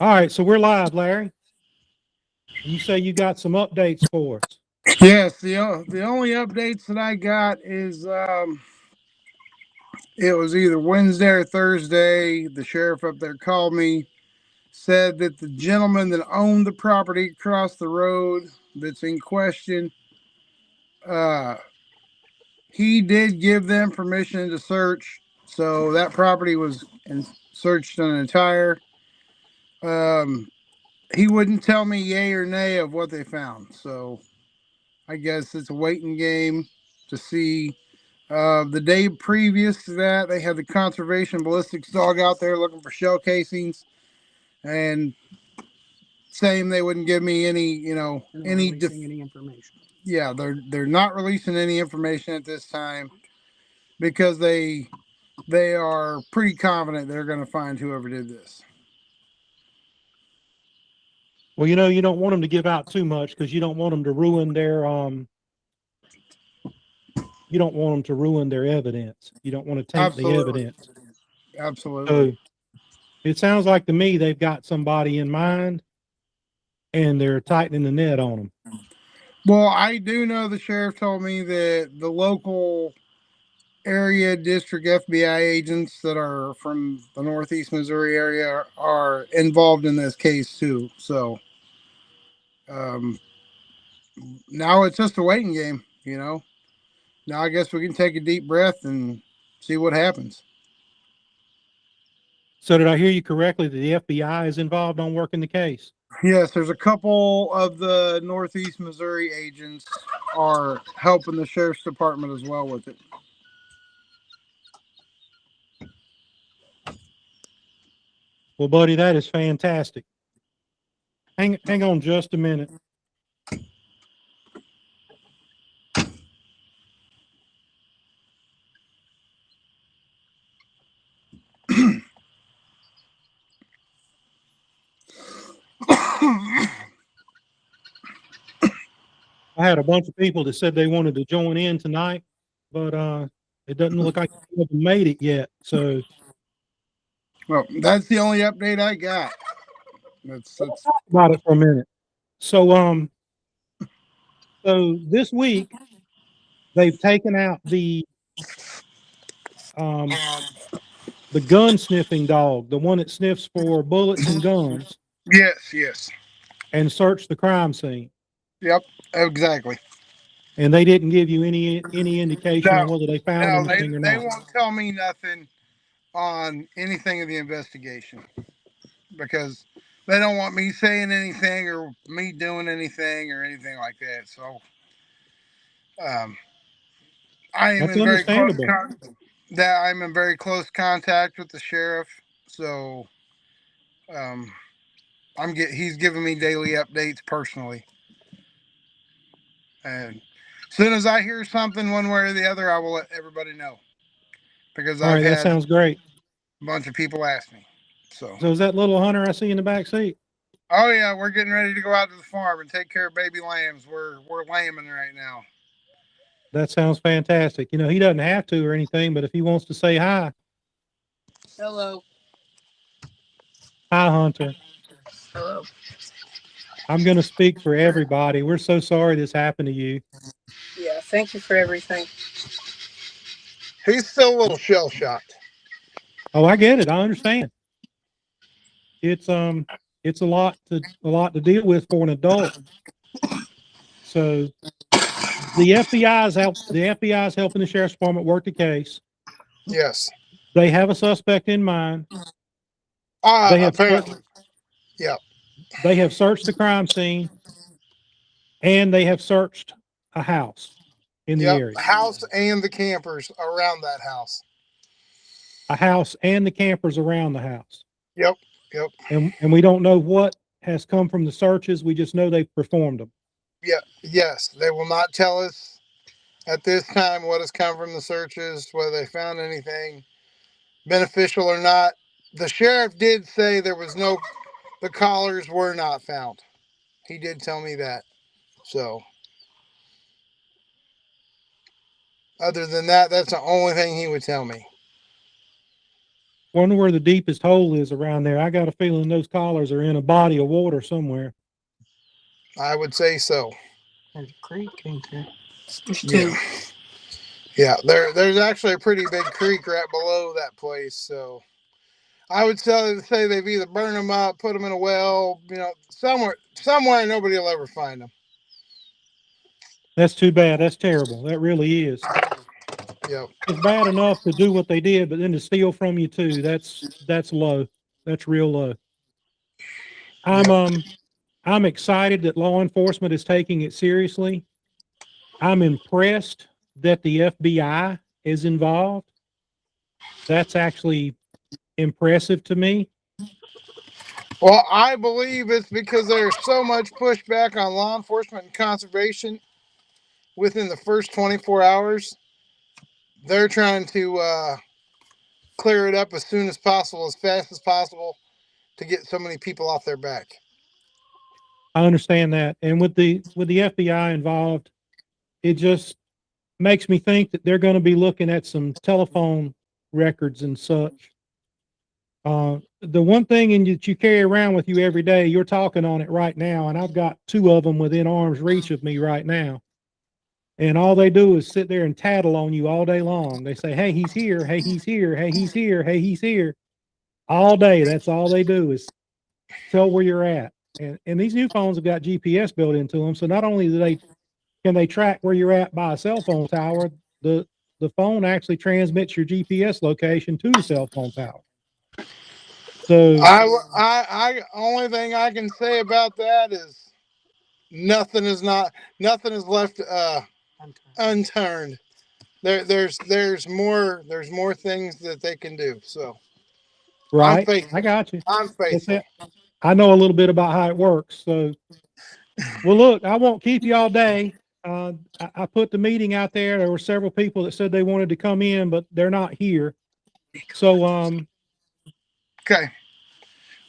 All right, so we're live, Larry. You say you got some updates for us. Yes, the only updates that I got is it was either Wednesday or Thursday. The sheriff up there called me, said that the gentleman that owned the property across the road that's in question, uh, he did give them permission to search, so that property was searched an entire. Um, he wouldn't tell me yay or nay of what they found, so I guess it's a waiting game to see. The day previous to that, they had the conservation ballistics dog out there looking for shell casings, and saying they wouldn't give me any, any information. Yeah, they're not releasing any information at this time because they are pretty confident they're going to find whoever did this. Well, you don't want them to give out too much because you don't want them to ruin their you don't want them to ruin their evidence. You don't want to taint the evidence. Absolutely. So it sounds like to me they've got somebody in mind and they're tightening the net on them. Well, I do know the sheriff told me that the local area district FBI agents that are from the Northeast Missouri area are involved in this case too. So now it's just a waiting game, Now I guess we can take a deep breath and see what happens. So did I hear you correctly that the FBI is involved on working the case? Yes, there's a couple of the Northeast Missouri agents are helping the sheriff's department as well with it. Well, buddy, that is fantastic. Hang on just a minute. I had a bunch of people that said they wanted to join in tonight, but it doesn't look like they haven't made it yet. So, well, that's the only update I got. Let's talk about it for a minute. So this week they've taken out the gun sniffing dog, the one that sniffs for bullets and guns. Yes. And searched the crime scene. Yep, exactly. And they didn't give you any indication on whether they found anything or not. They won't tell me nothing on anything of the investigation because they don't want me saying anything or me doing anything or anything like that. So I am in very close I'm in very close contact with the sheriff. So he's giving me daily updates personally. And as soon as I hear something one way or the other, I will let everybody know. Because All right, that sounds great. A bunch of people ask me. So is that little Hunter I see in the back seat? Oh yeah, we're getting ready to go out to the farm and take care of baby lambs. We're lambing right now. That sounds fantastic. He doesn't have to or anything, but if he wants to say hi. Hello. Hi, Hunter. Hello. I'm going to speak for everybody. We're so sorry this happened to you. Yeah, thank you for everything. He's still a little shell shocked. Oh, I get it. I understand. It's a lot to deal with for an adult. So the FBI is helping the sheriff's department work the case. Yes. They have a suspect in mind. They have apparently. Yeah. They have searched the crime scene, and they have searched a house in the area. The house and the campers around that house. A house and the campers around the house. Yep. And we don't know what has come from the searches. We just know they've performed them. Yeah. Yes. They will not tell us at this time what has come from the searches, whether they found anything beneficial or not. The sheriff did say the collars were not found. He did tell me that. So other than that, that's the only thing he would tell me. Wonder where the deepest hole is around there. I got a feeling those collars are in a body of water somewhere. I would say so. There's a creek, ain't there? There's Yeah. two. Yeah, there's actually a pretty big creek right below that place. So I would say they've either burned them up, put them in a well, somewhere nobody will ever find them. That's too bad. That's terrible. That really is. Yep. It's bad enough to do what they did, but then to steal from you too, that's low. That's real low. I'm excited that law enforcement is taking it seriously. I'm impressed that the FBI is involved. That's actually impressive to me. Well, I believe it's because there's so much pushback on law enforcement and conservation within the first 24 hours. They're trying to clear it up as soon as possible, as fast as possible, to get so many people off their back. I understand that. And with the FBI involved, it just makes me think that they're going to be looking at some telephone records and such. The one thing that you carry around with you every day, you're talking on it right now, and I've got 2 of them within arm's reach of me right now. And all they do is sit there and tattle on you all day long. They say, hey, he's here. Hey, he's here. Hey, he's here. Hey, he's here. All day. That's all they do is tell where you're at. And these new phones have got GPS built into them. So not only can they track where you're at by a cell phone tower, the phone actually transmits your GPS location to the cell phone tower. So I only thing I can say about that is nothing is left unturned. There's more things that they can do. So right, I got you. I'm faithful. I know a little bit about how it works. So, well, look, I won't keep you all day. I put the meeting out there. There were several people that said they wanted to come in, but they're not here. So, okay.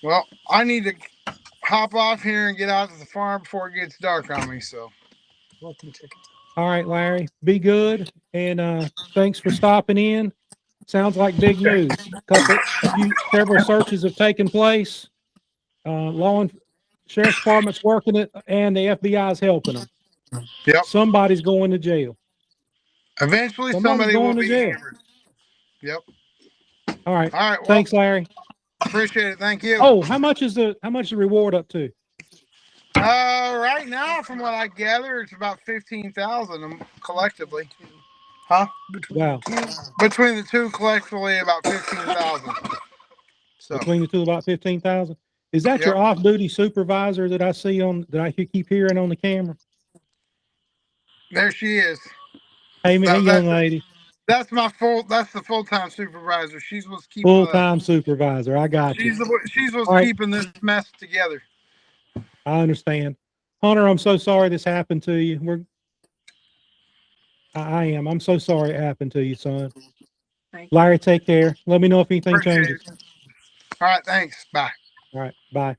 Well, I need to hop off here and get out to the farm before it gets dark on me. So, all right, Larry, be good. And thanks for stopping in. Sounds like big news. Several searches have taken place. Sheriff's Department's working it, and the FBI is helping them. Yep. Somebody's going to jail. Eventually, somebody will be hammered. Yep. All right. All right. Well, thanks, Larry. Appreciate it. Thank you. Oh, how much is the reward up to? Right now, from what I gather, it's about 15,000 collectively. Huh? Between the two collectively, about 15,000. So between the two, about 15,000. Is that your off-duty supervisor that I see that I keep hearing on the camera? There she is. Hey, young lady. That's the full-time supervisor. She's what's keeping full-time supervisor. I got you. She's what's keeping this mess together. I understand. Hunter, I'm so sorry this happened to you. I am. I'm so sorry it happened to you, son. Larry, take care. Let me know if anything changes. All right, thanks. Bye. All right, bye.